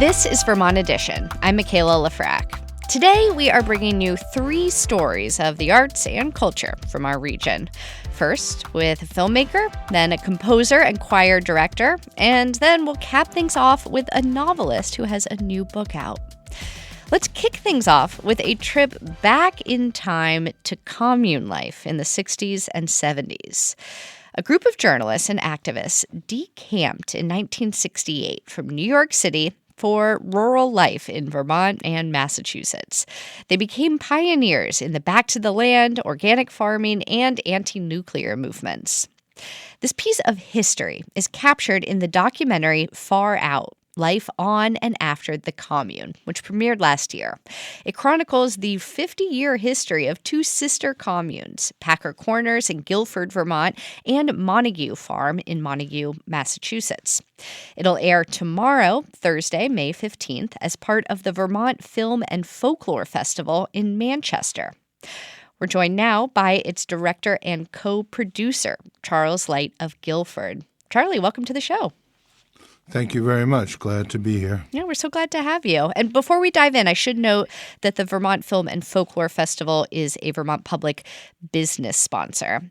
This is Vermont Edition. I'm Michaela Lafrac. Today, we are bringing you 3 stories of the arts and culture from our region. First, with a filmmaker, then a composer and choir director, and then we'll cap things off with a novelist who has a new book out. Let's kick things off with a trip back in time to commune life in the 60s and 70s. A group of journalists and activists decamped in 1968 from New York City for rural life in Vermont and Massachusetts. They became pioneers in the back to the land, organic farming, and anti-nuclear movements. This piece of history is captured in the documentary Far Out: Life on and After the Commune, which premiered last year. It chronicles the 50-year history of 2 sister communes, Packer Corners in Guilford, Vermont, and Montague Farm in Montague, Massachusetts. It'll air tomorrow, Thursday, May 15th, as part of the Vermont Film and Folklore Festival in Manchester. We're joined now by its director and co-producer, Charles Light of Guilford. Charlie, welcome to the show. Thank you very much. Glad to be here. Yeah, we're so glad to have you. And before we dive in, I should note that the Vermont Film and Folklore Festival is a Vermont Public business sponsor. All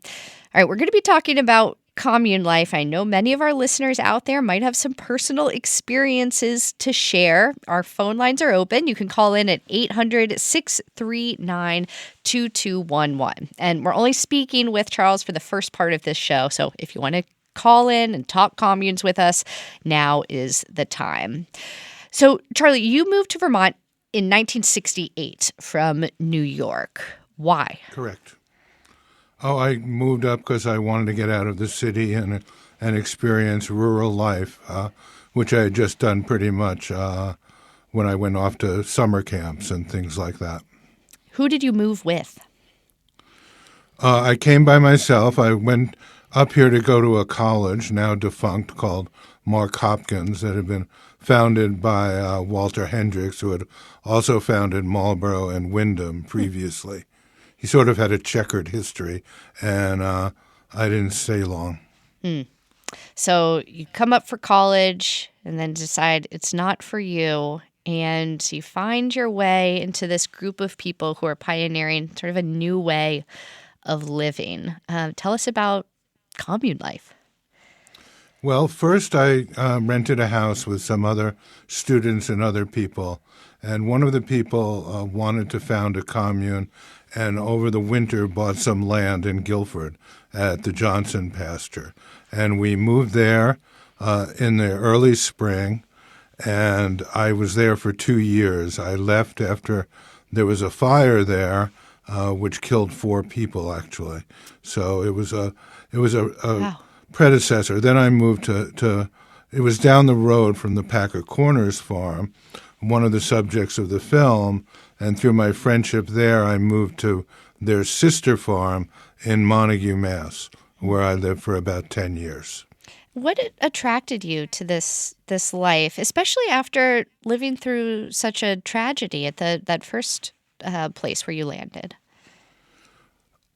right, we're going to be talking about commune life. I know many of our listeners out there might have some personal experiences to share. Our phone lines are open. You can call in at 800-639-2211. And we're only speaking with Charles for the first part of this show. So if you want to call in and talk communes with us, now is the time. So, Charlie, you moved to Vermont in 1968 from New York. Why? Correct. I moved up because I wanted to get out of the city and experience rural life, which I had just done pretty much when I went off to summer camps and things like that. Who did you move with? I came by myself. I went up here to go to a college, now defunct, called Mark Hopkins, that had been founded by Walter Hendricks, who had also founded Marlborough and Windham previously. He sort of had a checkered history, and I didn't stay long. So you come up for college and then decide it's not for you, and you find your way into this group of people who are pioneering sort of a new way of living. Tell us about commune life. Well, first I rented a house with some other students and other people, and one of the people wanted to found a commune, and over the winter bought some land in Guilford at the Johnson pasture. And we moved there in the early spring, and I was there for 2 years. I left after there was a fire there, which killed 4 people, actually. So it was a wow. Predecessor. Then I moved to it was down the road from the Packer Corners farm, one of the subjects of the film, and through my friendship there, I moved to their sister farm in Montague, Mass., where I lived for about 10 years. What attracted you to this life, especially after living through such a tragedy at that first place where you landed?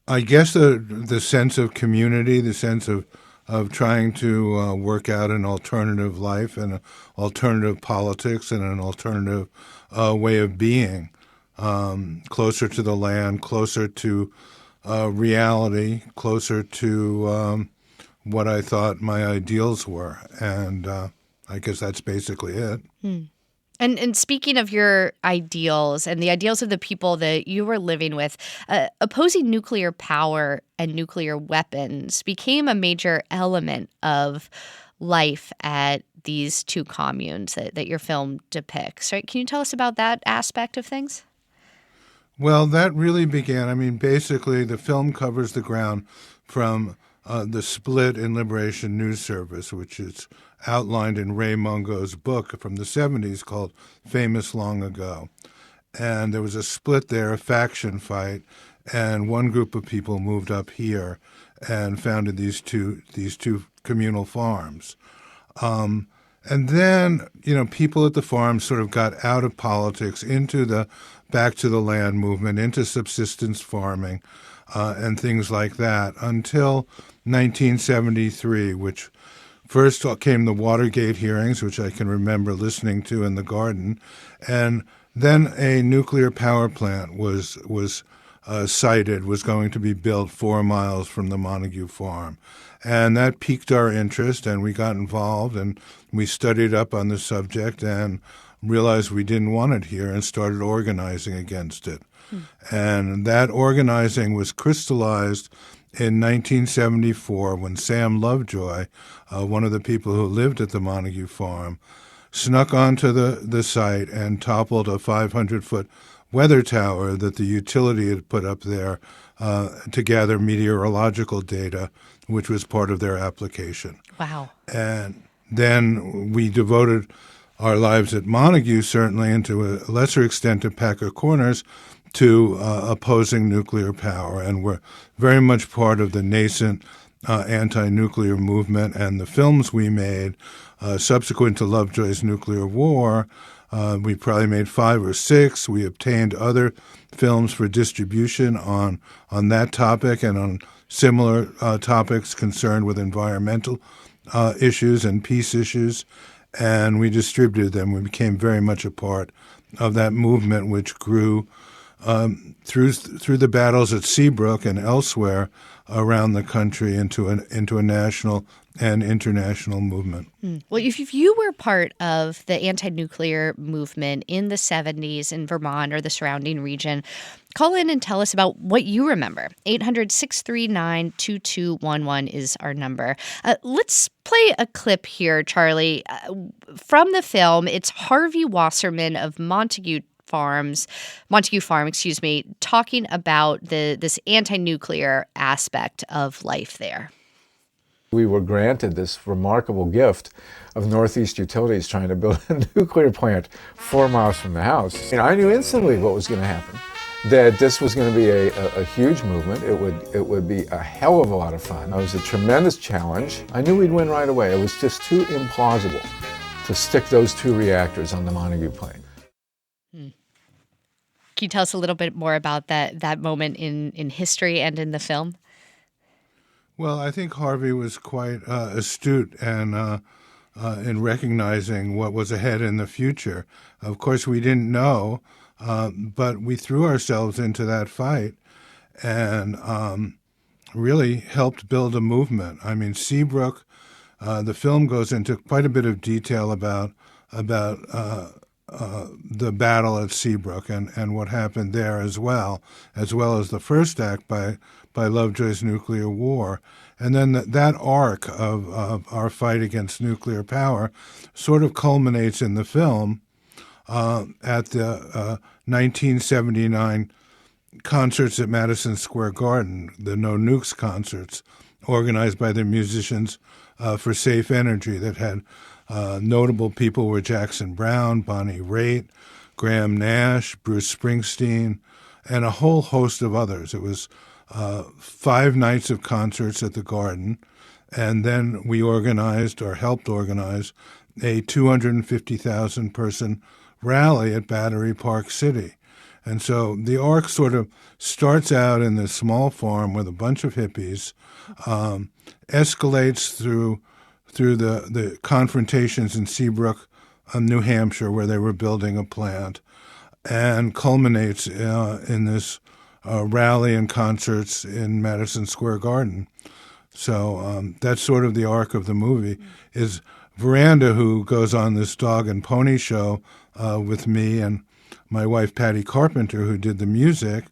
I guess the sense of community, the sense of trying to work out an alternative life and alternative politics and an alternative way of being, closer to the land, closer to reality, closer to what I thought my ideals were. And I guess that's basically it. And speaking of your ideals and the ideals of the people that you were living with, opposing nuclear power and nuclear weapons became a major element of life at these 2 communes that your film depicts. Right? Can you tell us about that aspect of things? Well, that really began, basically the film covers the ground from the split in Liberation News Service, which is outlined in Ray Mungo's book from the 70s called Famous Long Ago. And there was a split there, a faction fight, and one group of people moved up here and founded these two communal farms. And then, people at the farm sort of got out of politics into the back to the land movement, into subsistence farming, and things like that until 1973, which First came the Watergate hearings, which I can remember listening to in the garden, and then a nuclear power plant was cited, was going to be built 4 miles from the Montague farm. And that piqued our interest, and we got involved, and we studied up on the subject and realized we didn't want it here and started organizing against it. And that organizing was crystallized in 1974 when Sam Lovejoy, one of the people who lived at the Montague farm, snuck onto the site and toppled a 500-foot weather tower that the utility had put up there to gather meteorological data, which was part of their application. Wow. And then we devoted our lives at Montague, certainly, and to a lesser extent at Packer Corners, to opposing nuclear power. And we're very much part of the nascent anti-nuclear movement, and the films we made subsequent to Lovejoy's nuclear war, we probably made 5 or 6. We obtained other films for distribution on that topic and on similar topics concerned with environmental issues and peace issues, and we distributed them. We became very much a part of that movement, which grew through the battles at Seabrook and elsewhere around the country into a national and international movement. Well, if you were part of the anti-nuclear movement in the 70s in Vermont or the surrounding region, call in and tell us about what you remember. 800-639-2211 is our number. Let's play a clip here, Charlie, from the film. It's Harvey Wasserman of Montague Farm, talking about this anti-nuclear aspect of life there. We were granted this remarkable gift of Northeast Utilities trying to build a nuclear plant 4 miles from the house. I knew instantly what was going to happen, that this was going to be a huge movement. It would be a hell of a lot of fun. It was a tremendous challenge. I knew we'd win right away. It was just too implausible to stick those 2 reactors on the Montague plant. Can you tell us a little bit more about that moment in history and in the film? Well, I think Harvey was quite astute and in recognizing what was ahead in the future. Of course, we didn't know, but we threw ourselves into that fight and really helped build a movement. I mean, Seabrook, the film goes into quite a bit of detail about the battle at Seabrook and what happened there as well as the first act by Lovejoy's nuclear war. And then that arc of our fight against nuclear power sort of culminates in the film at the 1979 concerts at Madison Square Garden, the No Nukes concerts, organized by the Musicians for Safe Energy that had notable people were Jackson Browne, Bonnie Raitt, Graham Nash, Bruce Springsteen, and a whole host of others. It was 5 nights of concerts at the Garden, and then we organized or helped organize a 250,000-person rally at Battery Park City. And so the arc sort of starts out in this small farm with a bunch of hippies, escalates through the confrontations in Seabrook, New Hampshire, where they were building a plant, and culminates in this rally and concerts in Madison Square Garden. So that's sort of the arc of the movie. Is Veranda, who goes on this dog and pony show with me and my wife Patty Carpenter, who did the music,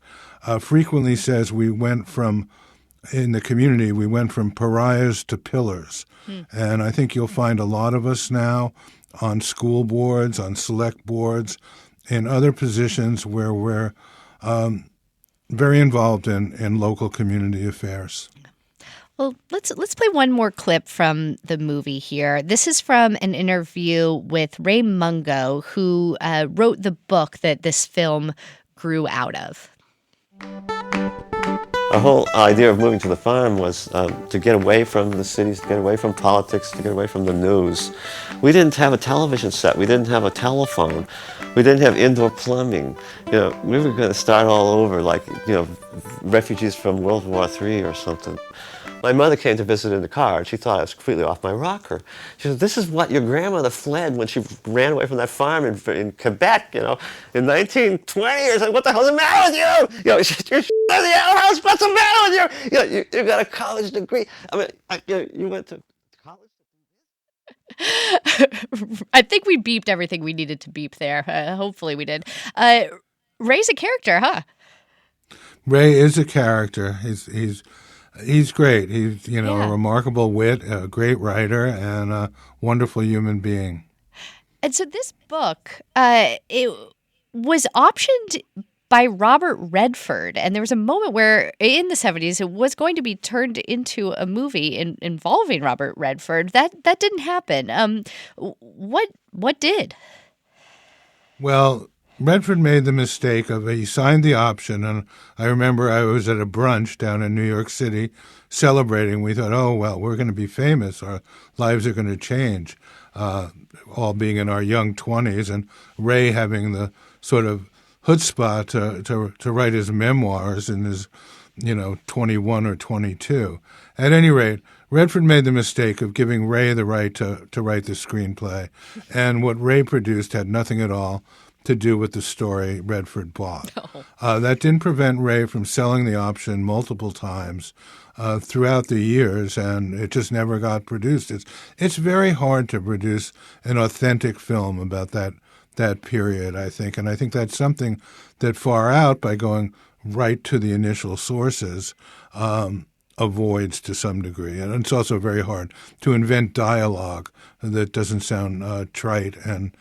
frequently says in the community, we went from pariahs to pillars. And I think you'll find a lot of us now on school boards, on select boards, in other positions where we're very involved in local community affairs. Well, let's play one more clip from the movie here. This is from an interview with Ray Mungo, who wrote the book that this film grew out of. The whole idea of moving to the farm was to get away from the cities, to get away from politics, to get away from the news. We didn't have a television set. We didn't have a telephone. We didn't have indoor plumbing. We were going to start all over like, refugees from World War III or something. My mother came to visit in the car, and she thought I was completely off my rocker. She said, "This is what your grandmother fled when she ran away from that farm in Quebec, in 1920." I said, "What the hell's the matter with you? You're in the house. What's the matter with you? You got a college degree. I mean, you went to college." I think we beeped everything we needed to beep there. Hopefully we did. Ray's a character, huh? Ray is a character. He's great. He's a remarkable wit, a great writer, and a wonderful human being. And so this book, it was optioned by Robert Redford, and there was a moment where in the 70s it was going to be turned into a movie involving Robert Redford. That didn't happen. What did? Well, Redford made the mistake of he signed the option, and I remember I was at a brunch down in New York City celebrating. We thought, oh, well, we're going to be famous. Our lives are going to change, all being in our young 20s, and Ray having the sort of chutzpah to write his memoirs in his, 21 or 22. At any rate, Redford made the mistake of giving Ray the right to write the screenplay, and what Ray produced had nothing at all to do with the story Redford bought. That didn't prevent Ray from selling the option multiple times throughout the years, and it just never got produced. It's very hard to produce an authentic film about that period, I think, and I think that's something that Far Out, by going right to the initial sources, avoids to some degree. And it's also very hard to invent dialogue that doesn't sound trite and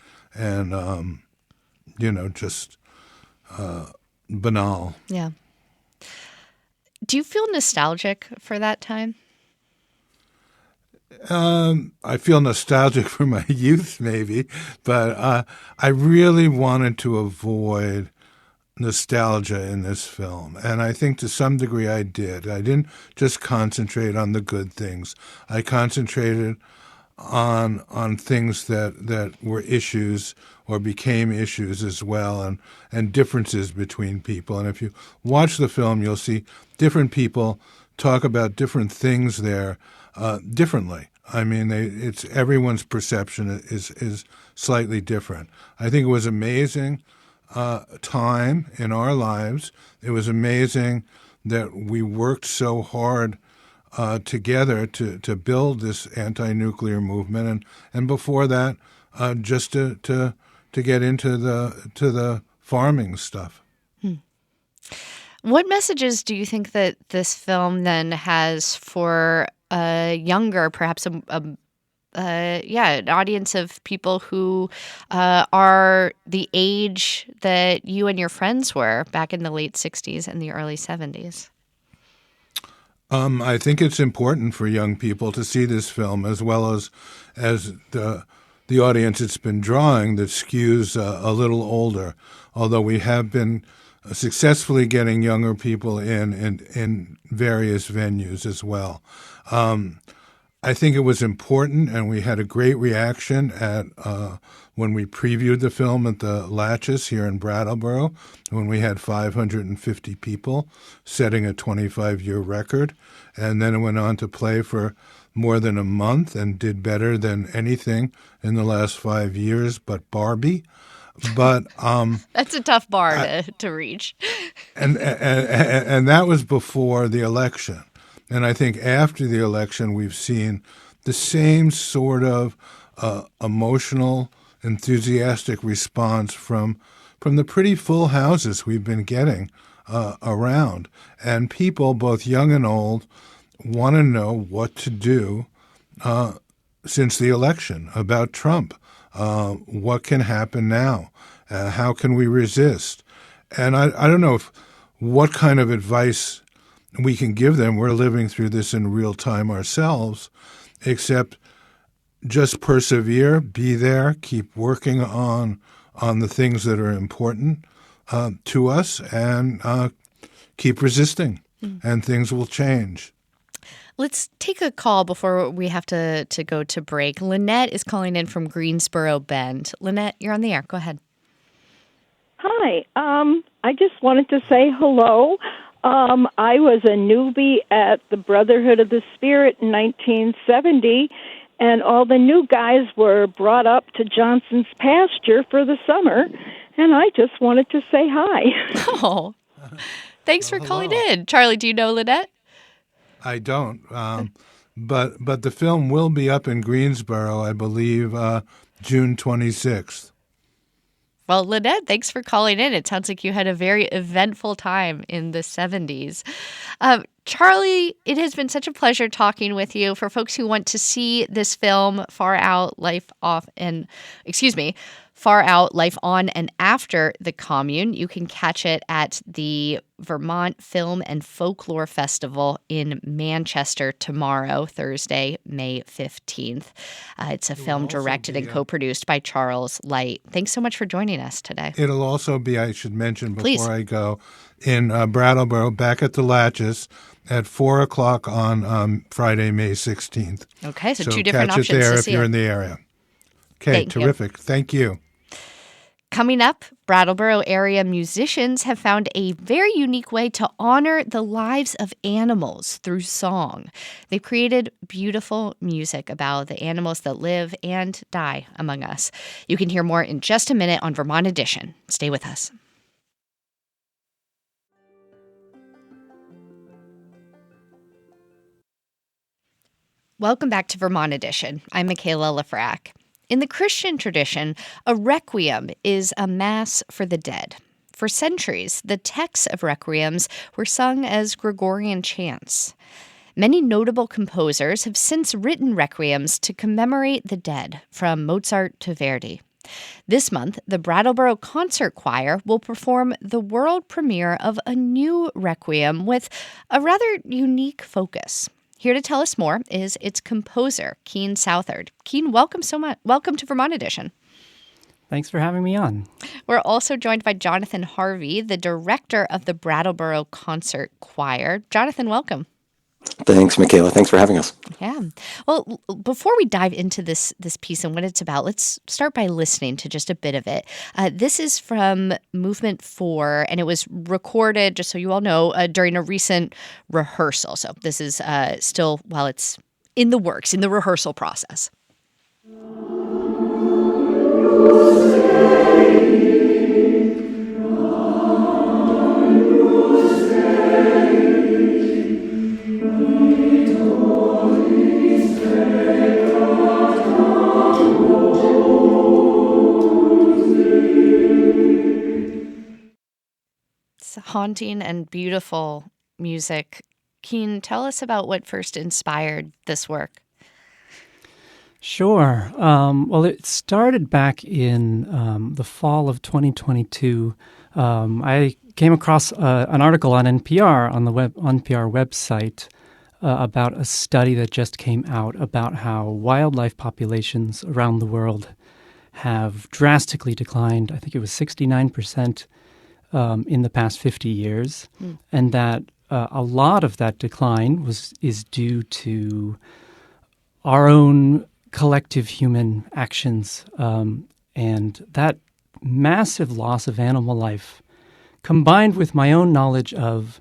just banal. Yeah. Do you feel nostalgic for that time? I feel nostalgic for my youth, maybe, but I really wanted to avoid nostalgia in this film. And I think to some degree I did. I didn't just concentrate on the good things. I concentrated on things that were issues or became issues as well, and differences between people. And if you watch the film, you'll see different people talk about different things there differently. I mean, it's everyone's perception is slightly different. I think it was amazing time in our lives. It was amazing that we worked so hard together to build this anti-nuclear movement, and before that, just to get into the farming stuff. What messages do you think that this film then has for a younger, perhaps an audience of people who are the age that you and your friends were back in the late 60s and the early 70s? I think it's important for young people to see this film, as well as the audience it's been drawing that skews a little older, although we have been successfully getting younger people in various venues as well. I think it was important, and we had a great reaction at when we previewed the film at the Latches here in Brattleboro, when we had 550 people, setting a 25-year record. And then it went on to play for more than a month and did better than anything in the last 5 years but Barbie. But that's a tough bar to reach. And that was before the election. And I think after the election, we've seen the same sort of emotional, enthusiastic response from the pretty full houses we've been getting around. And people, both young and old, want to know what to do since the election about Trump. What can happen now? How can we resist? And I don't know what kind of advice we can give them. We're living through this in real time ourselves, except just persevere, be there, keep working on the things that are important to us, and keep resisting, and things will change. Let's take a call before we have to go to break. Lynette is calling in from Greensboro Bend. Lynette, you're on the air. Go ahead. Hi. I just wanted to say hello. I was a newbie at the Brotherhood of the Spirit in 1970, and all the new guys were brought up to Johnson's pasture for the summer, and I just wanted to say hi. Oh, thanks for calling hello. in. Charlie, do you know Lynette? I don't. But the film will be up in Greensboro, I believe, June 26th. Well, Lynette, thanks for calling in. It sounds like you had a very eventful time in the 70s. Charlie, it has been such a pleasure talking with you. For folks who want to see this film, Far Out, Life On and After the Commune, you can catch it at the Vermont Film and Folklore Festival in Manchester tomorrow, Thursday, May 15th. It's a film directed and co-produced by Charles Light. Thanks so much for joining us today. It'll also be, I should mention before Please. I go, in Brattleboro, back at the Latches at 4 o'clock on Friday, May 16th. Okay, so two different catch options it there to if see you're it. in the area. Okay, Thank you. terrific. Thank you. Coming up, Brattleboro area musicians have found a very unique way to honor the lives of animals through song. They've created beautiful music about the animals that live and die among us. You can hear more in just a minute on Vermont Edition. Stay with us. Welcome back to Vermont Edition. I'm Michaela Lafrac. In the Christian tradition, a requiem is a mass for the dead. For centuries, the texts of requiems were sung as Gregorian chants. Many notable composers have since written requiems to commemorate the dead, from Mozart to Verdi. This month, the Brattleboro Concert Choir will perform the world premiere of a new requiem with a rather unique focus. Here to tell us more is its composer, Keen Southard. Keen, welcome so much. Welcome to Vermont Edition. Thanks for having me on. We're also joined by Jonathan Harvey, the director of the Brattleboro Concert Choir. Jonathan, welcome. Thanks, Michaela. Thanks for having us. Yeah. Well, before we dive into this piece and what it's about, let's start by listening to just a bit of it. This is from Movement 4, and it was recorded, just so you all know, during a recent rehearsal. So this is still, while it's in the works, in the rehearsal process. Haunting and beautiful music. Keen, tell us about what first inspired this work. Sure. Well, it started back in the fall of 2022. I came across an article on NPR, on the NPR website, about a study that just came out about how wildlife populations around the world have drastically declined. I think it was 69% in the past 50 years, and that a lot of that decline is due to our own collective human actions, and that massive loss of animal life, combined with my own knowledge of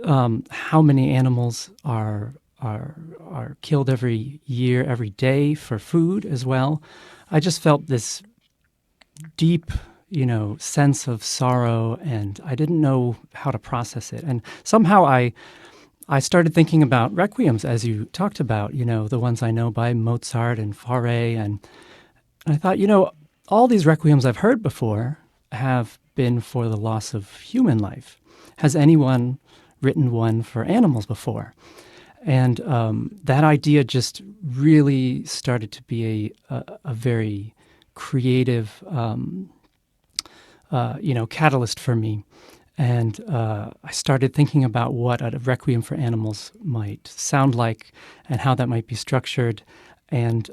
how many animals are killed every year, every day for food as well. I just felt this deep sense of sorrow, and I didn't know how to process it. And somehow I started thinking about requiems, as you talked about, the ones I know by Mozart and Fauré. And I thought, all these requiems I've heard before have been for the loss of human life. Has anyone written one for animals before? And that idea just really started to be a very creative catalyst for me. And I started thinking about what a requiem for animals might sound like and how that might be structured. And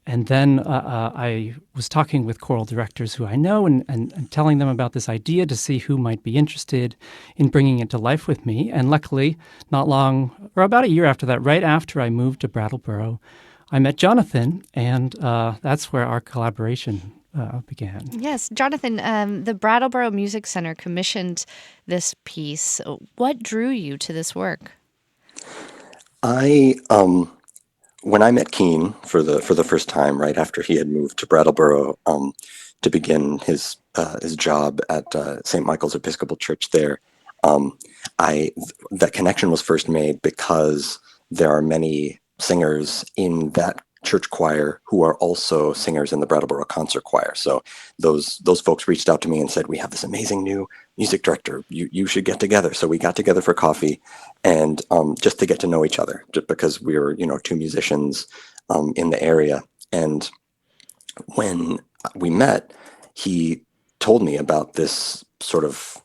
then I was talking with choral directors who I know and telling them about this idea to see who might be interested in bringing it to life with me. And luckily, not long, or about a year after that, right after I moved to Brattleboro, I met Jonathan, and that's where our collaboration began. Yes, Jonathan, the Brattleboro Music Center commissioned this piece. What drew you to this work? I when I met Keen for the first time, right after he had moved to Brattleboro to begin his job at St. Michael's Episcopal Church there, I that connection was first made because there are many singers in that church choir who are also singers in the Brattleboro Concert Choir. So those folks reached out to me and said, "We have this amazing new music director. You should get together." So we got together for coffee, and just to get to know each other, just because we were two musicians in the area. And when we met, he told me about this sort of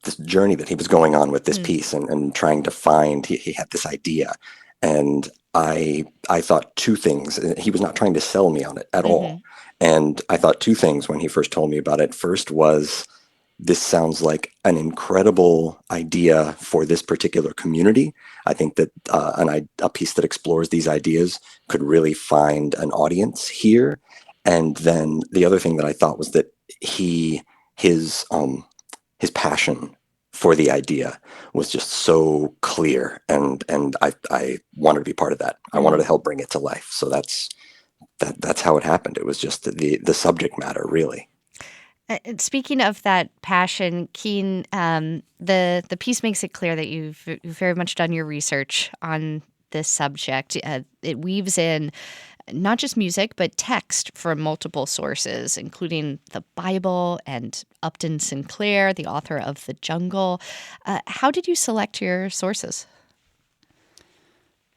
this journey that he was going on with this piece and trying to find. He had this idea, and I thought two things. He was not trying to sell me on it at all. And I thought two things when he first told me about it. First was, this sounds like an incredible idea for this particular community. I think that a piece that explores these ideas could really find an audience here. And then the other thing that I thought was that his passion for the idea was just so clear, and I wanted to be part of that. I wanted to help bring it to life. So that's how it happened. It was just the subject matter, really. Speaking of that passion, Keen, the piece makes it clear that you've very much done your research on this subject. It weaves in not just music, but text from multiple sources, including the Bible and Upton Sinclair, the author of The Jungle. How did you select your sources?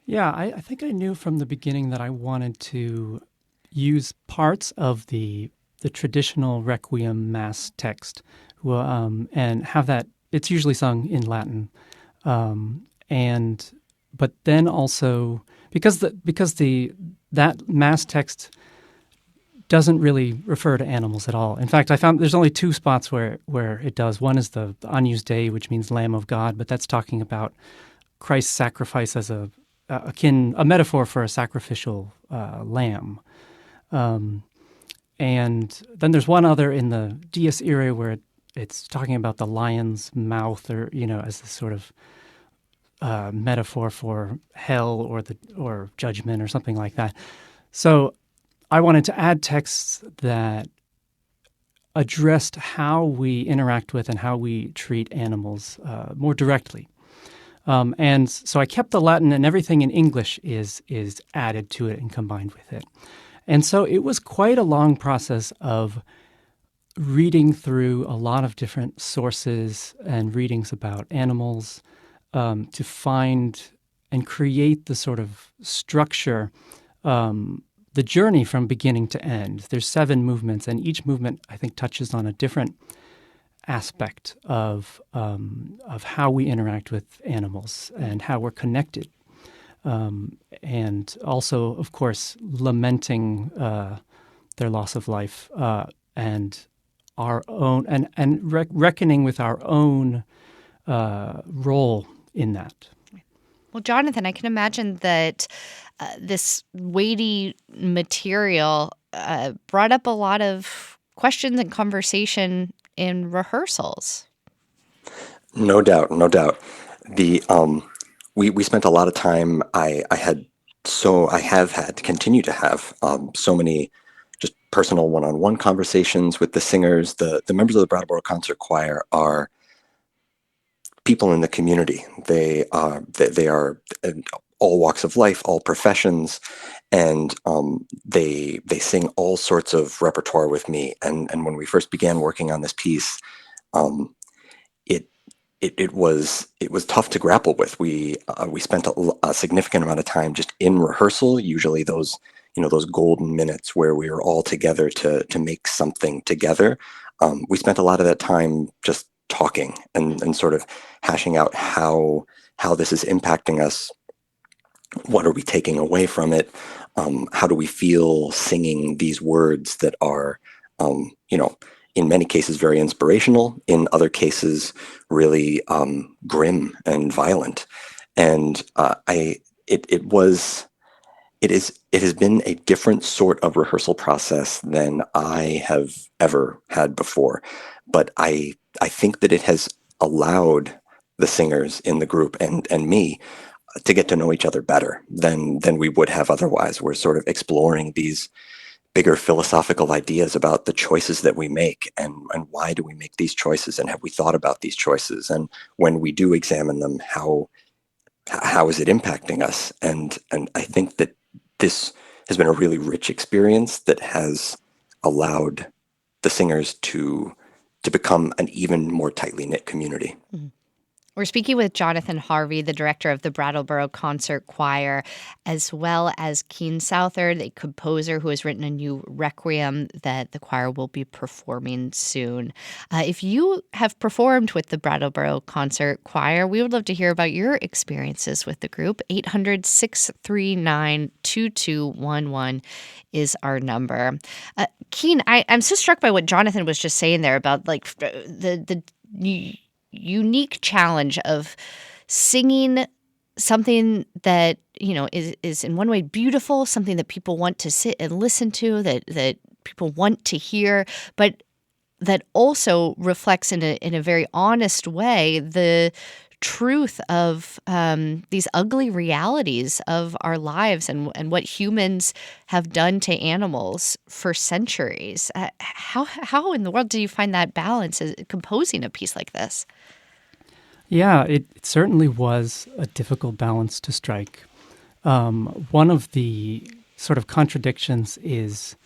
Yeah, I think I knew from the beginning that I wanted to use parts of the traditional Requiem Mass text, and have that. It's usually sung in Latin, but then also because that Mass text doesn't really refer to animals at all. In fact, I found there's only two spots where it does. One is the Agnus Dei, which means Lamb of God, but that's talking about Christ's sacrifice as a metaphor for a sacrificial lamb. And then there's one other in the Dies Irae where it's talking about the lion's mouth, or as this sort of metaphor for hell or judgment or something like that. So I wanted to add texts that addressed how we interact with and how we treat animals more directly. And so I kept the Latin, and everything in English is added to it and combined with it. And so it was quite a long process of reading through a lot of different sources and readings about animals to find and create the sort of structure, the journey from beginning to end. There's 7 movements, and each movement, I think, touches on a different aspect of how we interact with animals and how we're connected. And also, of course, lamenting their loss of life and our own and reckoning with our own role in that. Well, Jonathan, I can imagine that this weighty material brought up a lot of questions and conversation in rehearsals. No doubt. We spent a lot of time. I have had to continue to have so many just personal one-on-one conversations with the singers. The members of the Brattleboro Concert Choir are people in the community. They are in all walks of life, all professions, and they sing all sorts of repertoire with me. And when we first began working on this piece, it was tough to grapple with. We spent a significant amount of time just in rehearsal. Usually those golden minutes where we were all together to make something together. We spent a lot of that time just talking and sort of hashing out how this is impacting us. What are we taking away from it? How do we feel singing these words that are, in many cases very inspirational, in other cases really grim and violent. And it was it has been a different sort of rehearsal process than I have ever had before. But I think that it has allowed the singers in the group and me to get to know each other better than we would have otherwise. We're sort of exploring these bigger philosophical ideas about the choices that we make, and why do we make these choices, and have we thought about these choices, and when we do examine them, how is it impacting us? And I think that this has been a really rich experience that has allowed the singers to become an even more tightly knit community. We're speaking with Jonathan Harvey, the director of the Brattleboro Concert Choir, as well as Keen Southard, a composer who has written a new requiem that the choir will be performing soon. If you have performed with the Brattleboro Concert Choir, we would love to hear about your experiences with the group. 800-639-2211 is our number. Keen, I'm so struck by what Jonathan was just saying there about like the unique challenge of singing something that is in one way beautiful, something that people want to sit and listen to, that people want to hear, but that also reflects in a very honest way the truth of these ugly realities of our lives and what humans have done to animals for centuries. How in the world do you find that balance as composing a piece like this? Yeah, it certainly was a difficult balance to strike. One of the sort of contradictions is,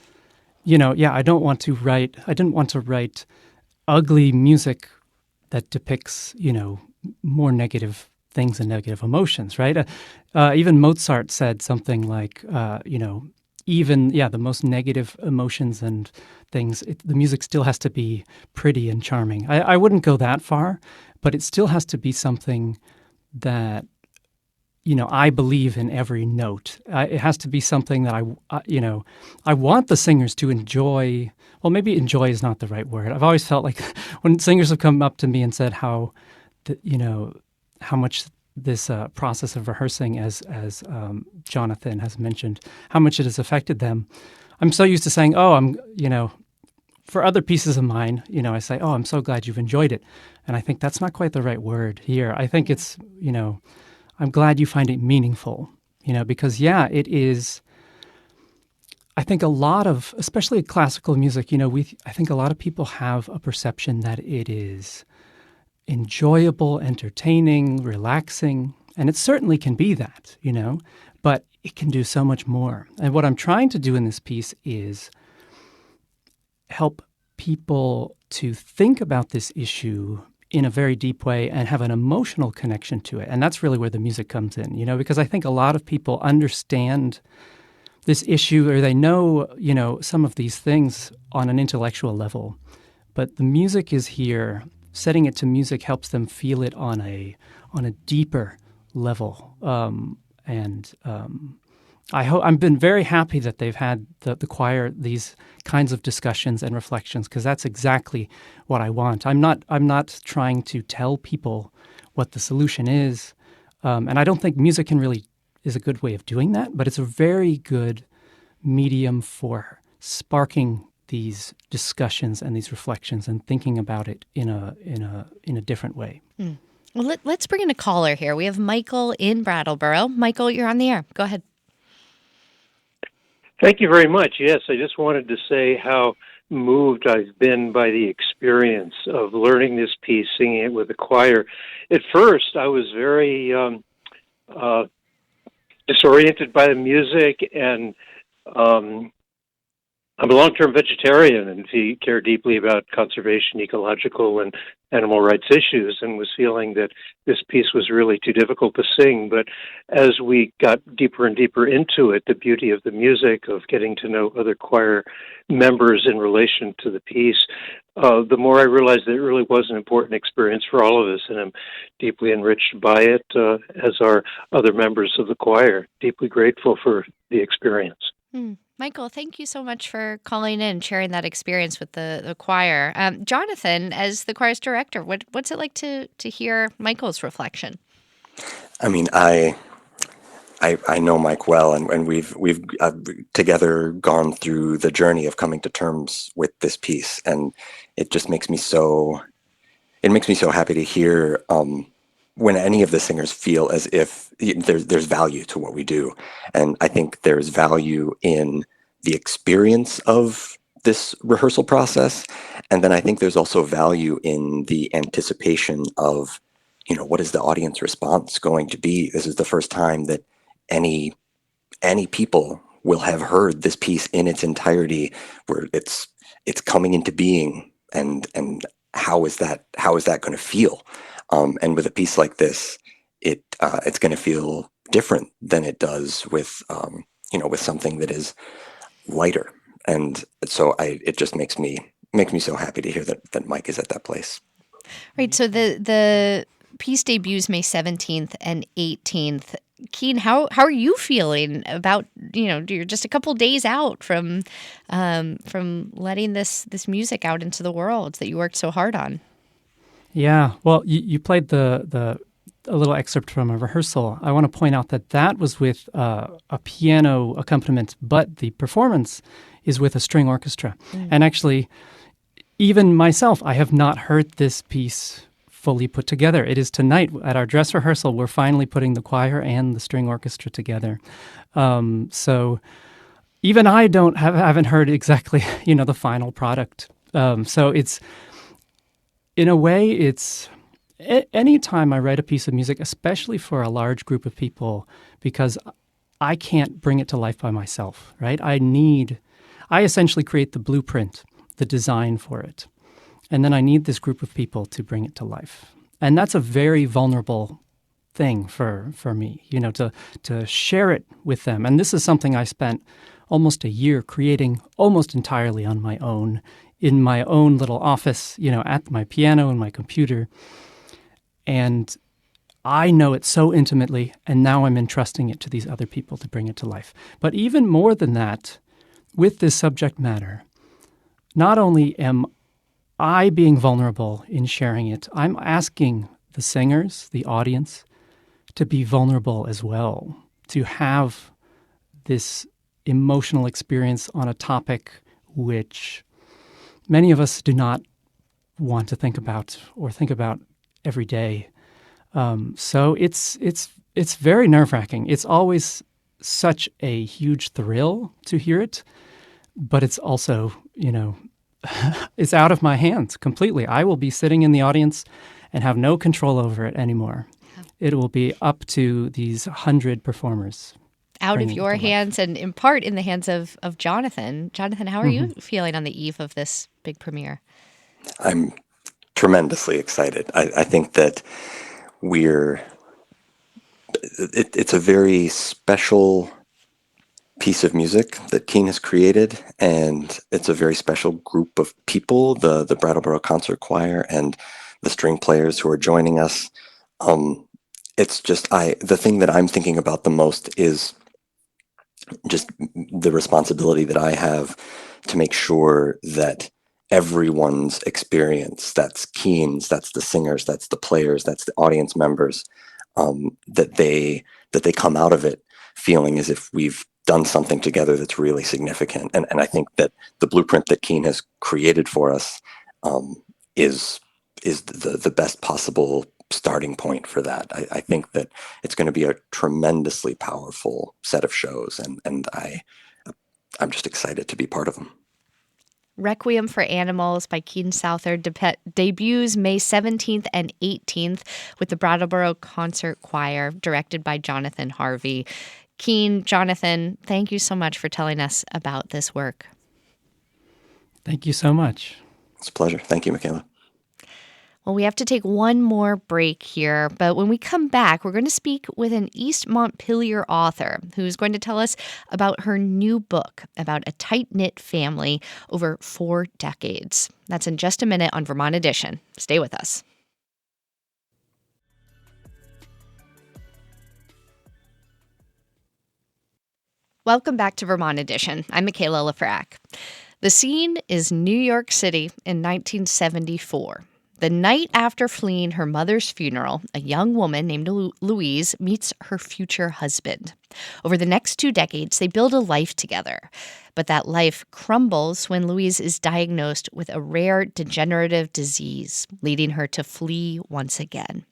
I didn't want to write ugly music that depicts, more negative things and negative emotions, right? Even Mozart said something like, the most negative emotions and things, the music still has to be pretty and charming. I wouldn't go that far, but it still has to be something that, I believe in every note. It has to be something that I want the singers to enjoy. Well, maybe enjoy is not the right word. I've always felt like when singers have come up to me and said how much this process of rehearsing, as Jonathan has mentioned, how much it has affected them. I'm so used to saying, for other pieces of mine, I say, oh, I'm so glad you've enjoyed it. And I think that's not quite the right word here. I think it's, I'm glad you find it meaningful, because, it is. I think a lot of, especially classical music, I think a lot of people have a perception that it is enjoyable, entertaining, relaxing, and it certainly can be that, but it can do so much more. And what I'm trying to do in this piece is help people to think about this issue in a very deep way and have an emotional connection to it. And that's really where the music comes in, because I think a lot of people understand this issue, or they know, some of these things on an intellectual level, but the music is here. Setting it to music helps them feel it on a deeper level. I've been very happy that they've had the choir these kinds of discussions and reflections, because that's exactly what I want. I'm not trying to tell people what the solution is, and I don't think music is a good way of doing that. But it's a very good medium for sparking these discussions and these reflections and thinking about it in a different way. Well, let's bring in a caller here. We have Michael in Brattleboro. Michael, you're on the air. Go ahead. Thank you very much. Yes, I just wanted to say how moved I've been by the experience of learning this piece, singing it with the choir. At first, I was very disoriented by the music, and I'm a long-term vegetarian and care deeply about conservation, ecological, and animal rights issues, and was feeling that this piece was really too difficult to sing. But as we got deeper and deeper into it, the beauty of the music, of getting to know other choir members in relation to the piece, the more I realized that it really was an important experience for all of us, and I'm deeply enriched by it, as are other members of the choir. Deeply grateful for the experience. Michael, thank you so much for calling in and sharing that experience with the choir. Jonathan, as the choir's director, what's it like to hear Michael's reflection? I mean, I I know Mike well, and we've together gone through the journey of coming to terms with this piece, and it just makes me so happy to hear when any of the singers feel as if there's value to what we do, and I think there's value in the experience of this rehearsal process, and then I think there's also value in the anticipation of, what is the audience response going to be? This is the first time that any people will have heard this piece in its entirety, where it's coming into being, and how is that going to feel? And with a piece like this, it's going to feel different than it does with with something that is lighter. And so it just makes me so happy to hear that Mike is at that place. Right. So the piece debuts May 17th and 18th. Keen, how are you feeling about, you're just a couple days out from letting this music out into the world that you worked so hard on? Yeah. Well, you played a little excerpt from a rehearsal. I want to point out that was with a piano accompaniment, but the performance is with a string orchestra. And actually, even myself, I have not heard this piece fully put together. It is tonight at our dress rehearsal. We're finally putting the choir and the string orchestra together. So even I haven't heard exactly, the final product. So it's, in a way, it's anytime I write a piece of music, especially for a large group of people, because I can't bring it to life by myself, right? I essentially create the blueprint, the design for it. And then I need this group of people to bring it to life. And that's a very vulnerable thing for me, to share it with them. And this is something I spent almost a year creating almost entirely on my own, in my own little office, at my piano and my computer. And I know it so intimately, and now I'm entrusting it to these other people to bring it to life. But even more than that, with this subject matter, not only am I being vulnerable in sharing it, I'm asking the singers, the audience, to be vulnerable as well, to have this emotional experience on a topic which many of us do not want to think about every day. So it's very nerve-wracking. It's always such a huge thrill to hear it, but it's also, it's out of my hands completely. I will be sitting in the audience and have no control over it anymore. It will be up to these 100 performers. Out of your hands and in part in the hands of Jonathan. Jonathan, how are you feeling on the eve of this big premiere? I'm tremendously excited. I think that it's a very special piece of music that Keen has created, and it's a very special group of people, the Brattleboro Concert Choir and the string players who are joining us. It's just the thing that I'm thinking about the most is just the responsibility that I have to make sure that everyone's experience, that's Keen's, that's the singers, that's the players, that's the audience members, that they come out of it feeling as if we've done something together that's really significant. And I think that the blueprint that Keen has created for us is the best possible starting point for that. I think that it's going to be a tremendously powerful set of shows, and I'm just excited to be part of them. Requiem for Animals by Keen Southard debuts May 17th and 18th with the Brattleboro Concert Choir, directed by Jonathan Harvey. Keen, Jonathan, thank you so much for telling us about this work. Thank you so much. It's a pleasure. Thank you, Michaela. Well, we have to take one more break here, but when we come back, we're going to speak with an East Montpelier author who's going to tell us about her new book about a tight-knit family over 4 decades. That's in just a minute on Vermont Edition. Stay with us. Welcome back to Vermont Edition. I'm Michaela Lafrac. The scene is New York City in 1974. The night after fleeing her mother's funeral, a young woman named Louise meets her future husband. Over the next 2 decades, they build a life together. But that life crumbles when Louise is diagnosed with a rare degenerative disease, leading her to flee once again.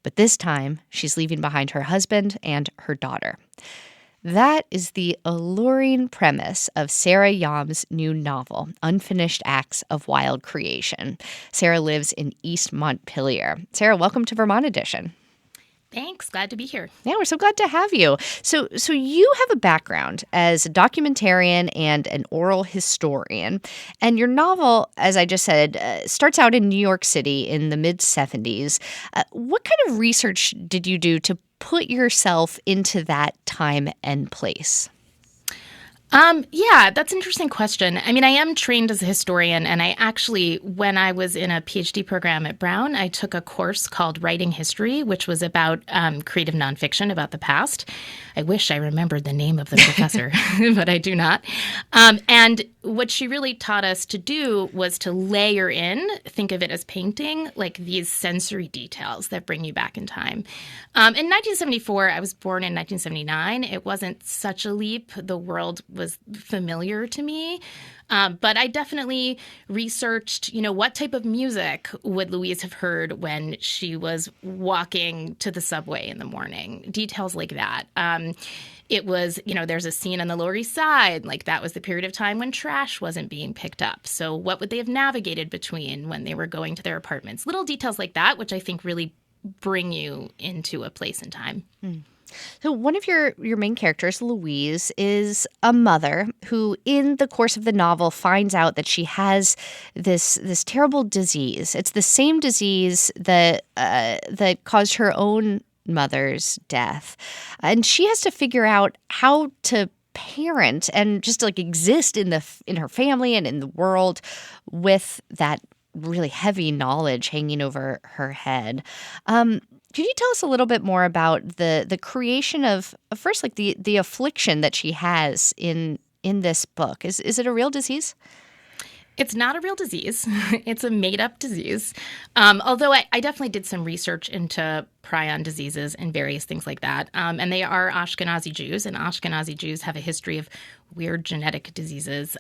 But this time, she's leaving behind her husband and her daughter. That is the alluring premise of Sarah Yaum's new novel, Unfinished Acts of Wild Creation. Sarah lives in East Montpelier. Sarah, welcome to Vermont Edition. Thanks. Glad to be here. Yeah, we're so glad to have you. So you have a background as a documentarian and an oral historian. And your novel, as I just said, starts out in New York City in the mid-'70s. What kind of research did you do to put yourself into that time and place? Yeah, that's an interesting question. I mean, I am trained as a historian, and I actually, when I was in a PhD program at Brown, I took a course called Writing History, which was about creative nonfiction about the past. I wish I remembered the name of the professor, but I do not. And what she really taught us to do was to layer in, think of it as painting, like these sensory details that bring you back in time. In 1974, I was born in 1979. It wasn't such a leap. The world was familiar to me. But I definitely researched, what type of music would Louise have heard when she was walking to the subway in the morning? Details like that. It was, there's a scene on the Lower East Side, like that was the period of time when trash wasn't being picked up. So what would they have navigated between when they were going to their apartments? Little details like that, which I think really bring you into a place and time. So one of your main characters, Louise, is a mother who, in the course of the novel, finds out that she has this terrible disease. It's the same disease that caused her own mother's death, and she has to figure out how to parent and just exist in her family and in the world with that really heavy knowledge hanging over her head. Could you tell us a little bit more about the creation of first, the affliction that she has in this book? Is it a real disease? It's not a real disease. It's a made-up disease. Although I definitely did some research into prion diseases and various things like that. And they are Ashkenazi Jews, and Ashkenazi Jews have a history of weird genetic diseases.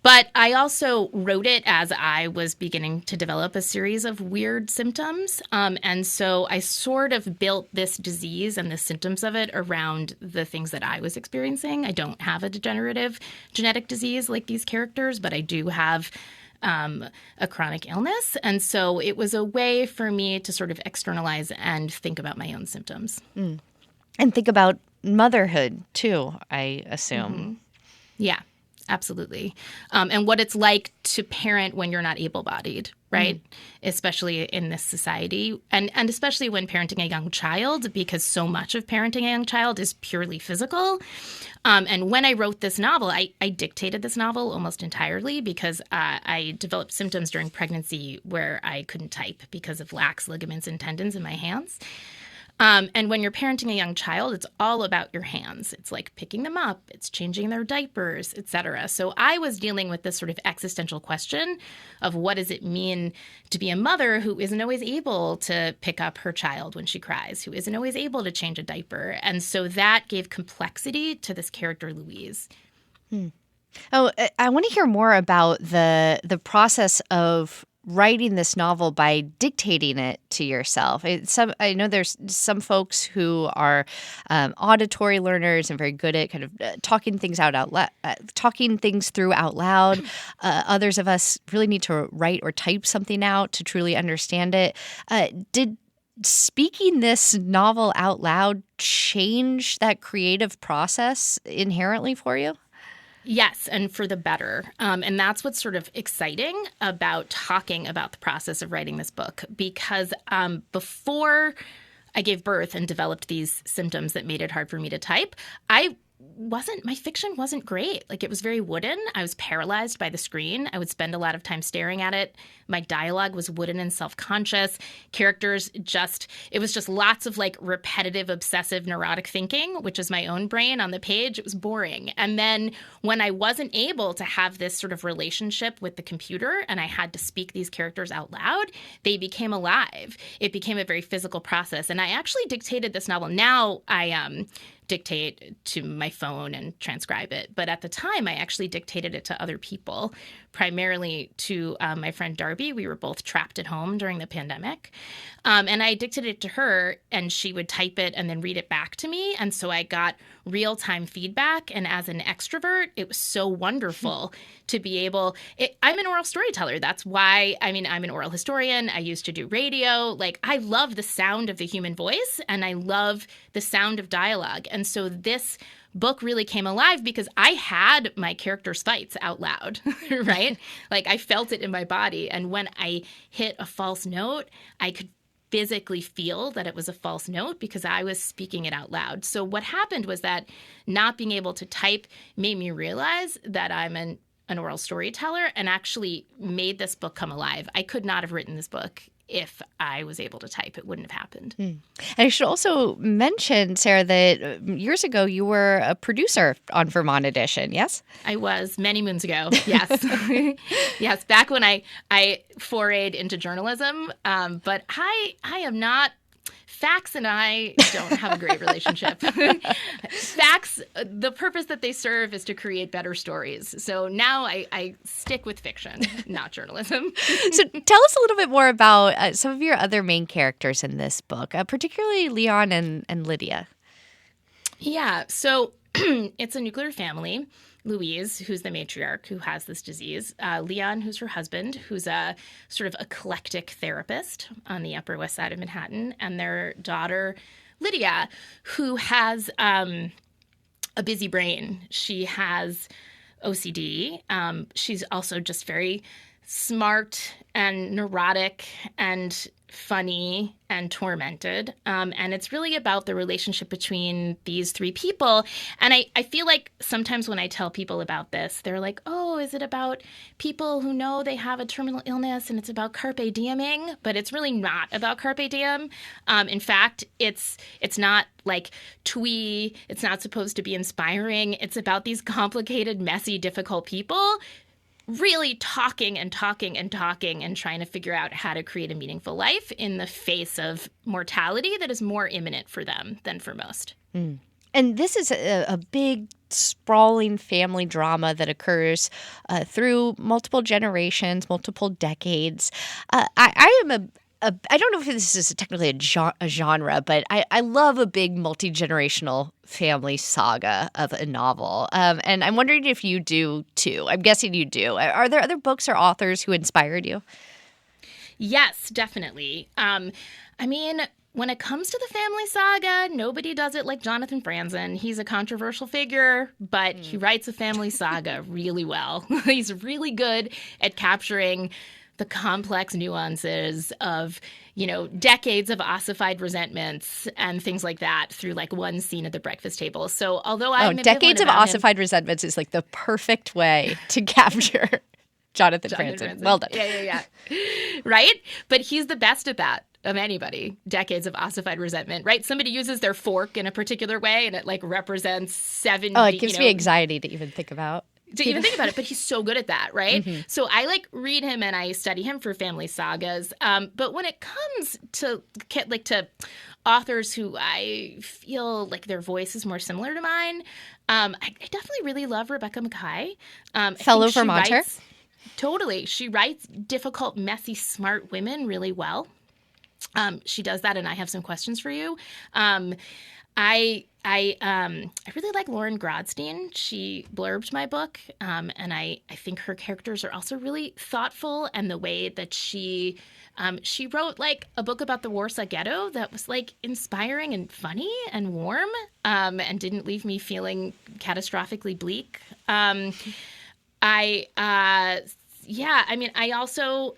But I also wrote it as I was beginning to develop a series of weird symptoms. And so I sort of built this disease and the symptoms of it around the things that I was experiencing. I don't have a degenerative genetic disease like these characters, but I do have a chronic illness. And so it was a way for me to sort of externalize and think about my own symptoms. And think about motherhood, too, I assume. Mm-hmm. Yeah. Absolutely. And what it's like to parent when you're not able-bodied, right? Especially in this society. And especially when parenting a young child, because so much of parenting a young child is purely physical. And when I wrote this novel, I dictated this novel almost entirely because I developed symptoms during pregnancy where I couldn't type because of lax ligaments and tendons in my hands. And when you're parenting a young child, it's all about your hands. It's like picking them up, it's changing their diapers, et cetera. So I was dealing with this sort of existential question of what does it mean to be a mother who isn't always able to pick up her child when she cries, who isn't always able to change a diaper. And so that gave complexity to this character, Louise. Oh, I want to hear more about the process of writing this novel by dictating it to yourself. I know there's some folks who are auditory learners and very good at kind of talking things through out loud. Others of us really need to write or type something out to truly understand it. Did speaking this novel out loud change that creative process inherently for you? Yes, and for the better. And that's what's sort of exciting about talking about the process of writing this book, because before I gave birth and developed these symptoms that made it hard for me to type, I my fiction wasn't great. Like, it was very wooden. I was paralyzed by the screen. I would spend a lot of time staring at it. My dialogue was wooden and self-conscious. Characters it was just lots of like repetitive, obsessive, neurotic thinking, which is my own brain on the page. It was boring. And then when I wasn't able to have this sort of relationship with the computer and I had to speak these characters out loud, they became alive. It became a very physical process. And I actually dictated this novel. Now I dictate to my phone and transcribe it. But at the time, I actually dictated it to other people, primarily to my friend Darby. We were both trapped at home during the pandemic. And I dictated it to her, and she would type it and then read it back to me. And so I got real-time feedback. And as an extrovert, it was so wonderful to be able I'm an oral storyteller. That's why, I'm an oral historian. I used to do radio. Like, I love the sound of the human voice, and I love the sound of dialogue. And so this book really came alive because I had my characters' fights out loud, right? Like, I felt it in my body. And when I hit a false note, I could physically feel that it was a false note because I was speaking it out loud. So what happened was that not being able to type made me realize that I'm an oral storyteller and actually made this book come alive. I could not have written this book if I was able to type. It wouldn't have happened. And I should also mention, Sarah, that years ago you were a producer on Vermont Edition, yes? I was, many moons ago, yes. Yes, back when I forayed into journalism. But I am not... Facts and I don't have a great relationship. Facts, the purpose that they serve is to create better stories. So now I stick with fiction, not journalism. So tell us a little bit more about some of your other main characters in this book, particularly Leon and Lydia. Yeah, so it's a nuclear family. Louise, who's the matriarch who has this disease, Leon, who's her husband, who's a sort of eclectic therapist on the Upper West Side of Manhattan, and their daughter, Lydia, who has a busy brain. She has OCD. She's also just very smart and neurotic and funny and tormented. And it's really about the relationship between these three people. And I feel like sometimes when I tell people about this, they're like, oh, is it about people who know they have a terminal illness and it's about carpe dieming? But it's really not about carpe diem. In fact, it's not like twee. It's not supposed to be inspiring. It's about these complicated, messy, difficult people really talking and talking and talking and trying to figure out how to create a meaningful life in the face of mortality that is more imminent for them than for most. And this is a big, sprawling family drama that occurs through multiple generations, multiple decades. I am I don't know if this is technically a genre, but I love a big multi-generational family saga of a novel. And I'm wondering if you do too. I'm guessing you do. Are there other books or authors who inspired you? Yes, definitely. When it comes to the family saga, nobody does it like Jonathan Franzen. He's a controversial figure, but he writes a family saga really well. He's really good at capturing the complex nuances of, decades of ossified resentments and things like that through like one scene at the breakfast table. So although I'm decades of ossified resentments is like the perfect way to capture Jonathan Franzen. Well done. Yeah. Right? But he's the best at that of anybody. Decades of ossified resentment, right? Somebody uses their fork in a particular way and it like represents 70. Oh, it gives me anxiety to even think about. But he's so good at that, right? Mm-hmm. So I read him and I study him for family sagas. But when it comes to authors who I feel like their voice is more similar to mine, I definitely really love Rebecca Makkai. Fellow Vermonter. Totally. She writes difficult, messy, smart women really well. She does that, and I have some questions for you. I really like Lauren Grodstein. She blurbed my book, and I think her characters are also really thoughtful, and the way that she wrote a book about the Warsaw Ghetto that was inspiring and funny and warm, and didn't leave me feeling catastrophically bleak. I also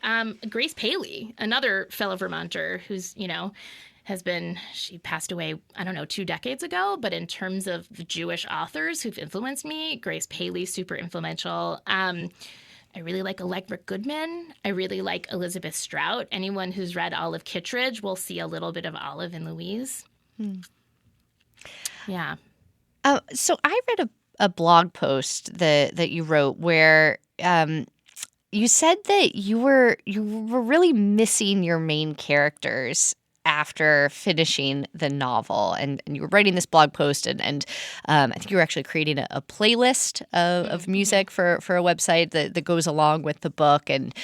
Grace Paley, another fellow Vermonter who's she passed away, I don't know, 2 decades ago. But in terms of the Jewish authors who've influenced me, Grace Paley, super influential. I really like Allegra Goodman. I really like Elizabeth Strout. Anyone who's read Olive Kittredge will see a little bit of Olive in Louise. Yeah. So I read a blog post that you wrote where you said that you were really missing your main characters after finishing the novel, and you were writing this blog post, and I think you were actually creating a playlist of music for a website that goes along with the book, and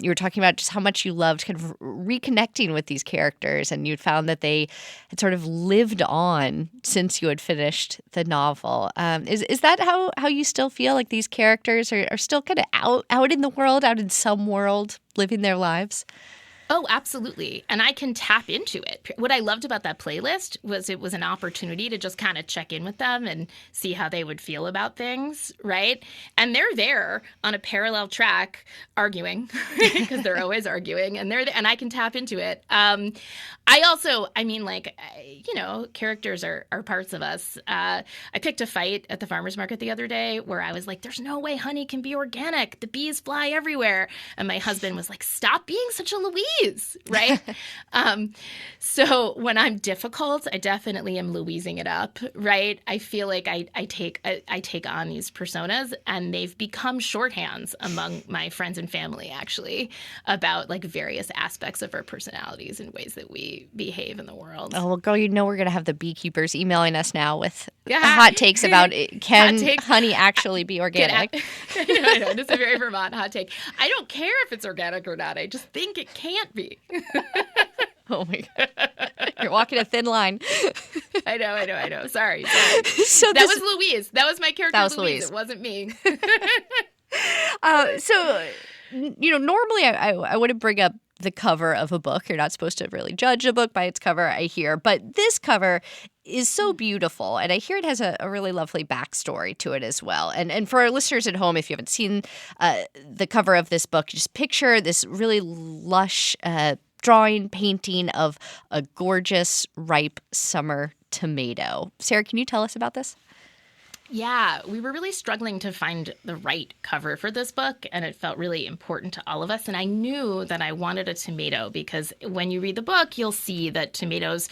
you were talking about just how much you loved kind of reconnecting with these characters, and you'd found that they had sort of lived on since you had finished the novel. Is that how you still feel like these characters are still kind of out in the world, out in some world, living their lives? Oh, absolutely. And I can tap into it. What I loved about that playlist was it was an opportunity to just kind of check in with them and see how they would feel about things, right? And they're there on a parallel track arguing because they're always arguing, and I can tap into it. Characters are parts of us. I picked a fight at the farmer's market the other day where I was like, there's no way honey can be organic. The bees fly everywhere. And my husband was like, stop being such a Louise, right? So when I'm difficult, I definitely am Louising it up, right? I feel like I take on these personas, and they've become shorthands among my friends and family, actually, about like various aspects of our personalities and ways that we behave in the world. Oh, well, girl, we're going to have the beekeepers emailing us now with hot takes about can honey actually be organic? I know, it's a very Vermont hot take. I don't care if it's organic or not. I just think it can't be. Oh, my God. You're walking a thin line. I know. Sorry. So that was Louise. That was my character, that was Louise. It wasn't me. Normally I wouldn't bring up the cover of a book. You're not supposed to really judge a book by its cover, I hear. But this cover is so beautiful, and I hear it has a really lovely backstory to it as well. And for our listeners at home, if you haven't seen the cover of this book, just picture this really lush drawing, painting of a gorgeous, ripe summer tomato. Sarah, can you tell us about this? Yeah, we were really struggling to find the right cover for this book, and it felt really important to all of us. And I knew that I wanted a tomato because when you read the book, you'll see that tomatoes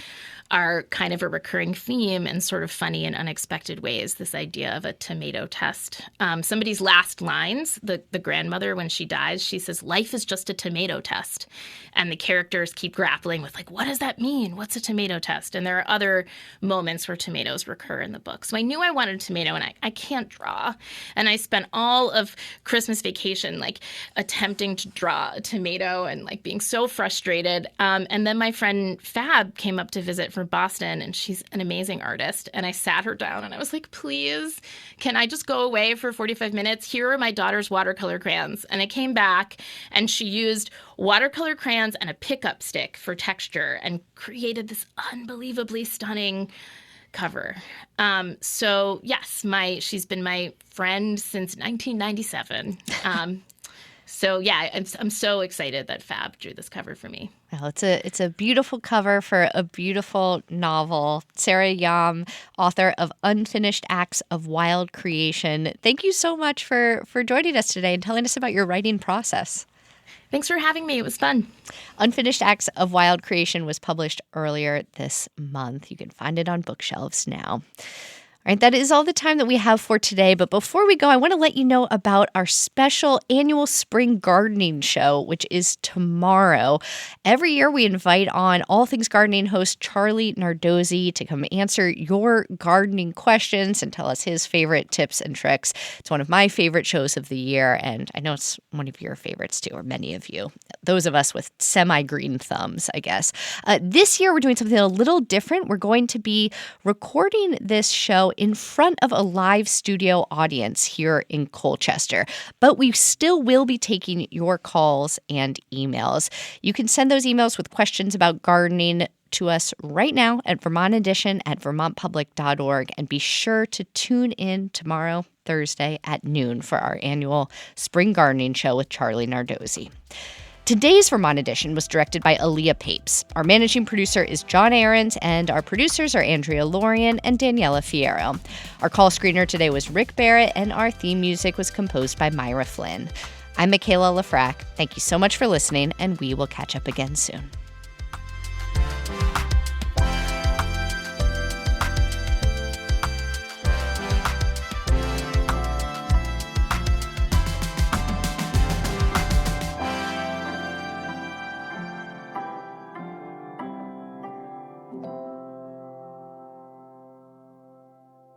are kind of a recurring theme in sort of funny and unexpected ways, this idea of a tomato test. Somebody's last lines, the grandmother, when she dies, she says, life is just a tomato test. And the characters keep grappling with, like, what does that mean? What's a tomato test? And there are other moments where tomatoes recur in the book. So I knew I wanted a tomato, and I can't draw. And I spent all of Christmas vacation, like, attempting to draw a tomato and, like, being so frustrated. And then my friend Fab came up to visit from Boston, and she's an amazing artist. And I sat her down, and I was like, please, can I just go away for 45 minutes? Here are my daughter's watercolor crayons. And I came back, and she used watercolor crayons and a pickup stick for texture and created this unbelievably stunning cover. So yes, she's been my friend since 1997. So yeah, I'm so excited that Fab drew this cover for me. Well, it's a beautiful cover for a beautiful novel. Sarah Yahm, author of Unfinished Acts of Wild Creation. Thank you so much for joining us today and telling us about your writing process. Thanks for having me. It was fun. Unfinished Acts of Wild Creation was published earlier this month. You can find it on bookshelves now. All right, that is all the time that we have for today. But before we go, I want to let you know about our special annual spring gardening show, which is tomorrow. Every year, we invite on All Things Gardening host Charlie Nardozzi to come answer your gardening questions and tell us his favorite tips and tricks. It's one of my favorite shows of the year, and I know it's one of your favorites too, or many of you. Those of us with semi-green thumbs, I guess. This year, we're doing something a little different. We're going to be recording this show in front of a live studio audience here in Colchester. But we still will be taking your calls and emails. You can send those emails with questions about gardening to us right now at vermontedition@vermontpublic.org. And be sure to tune in tomorrow, Thursday at noon for our annual spring gardening show with Charlie Nardozzi. Today's Vermont edition was directed by Aaliyah Papes. Our managing producer is John Ahrens, and our producers are Andrea Lorian and Daniela Fierro. Our call screener today was Rick Barrett, and our theme music was composed by Myra Flynn. I'm Michaela Lafrac. Thank you so much for listening, and we will catch up again soon.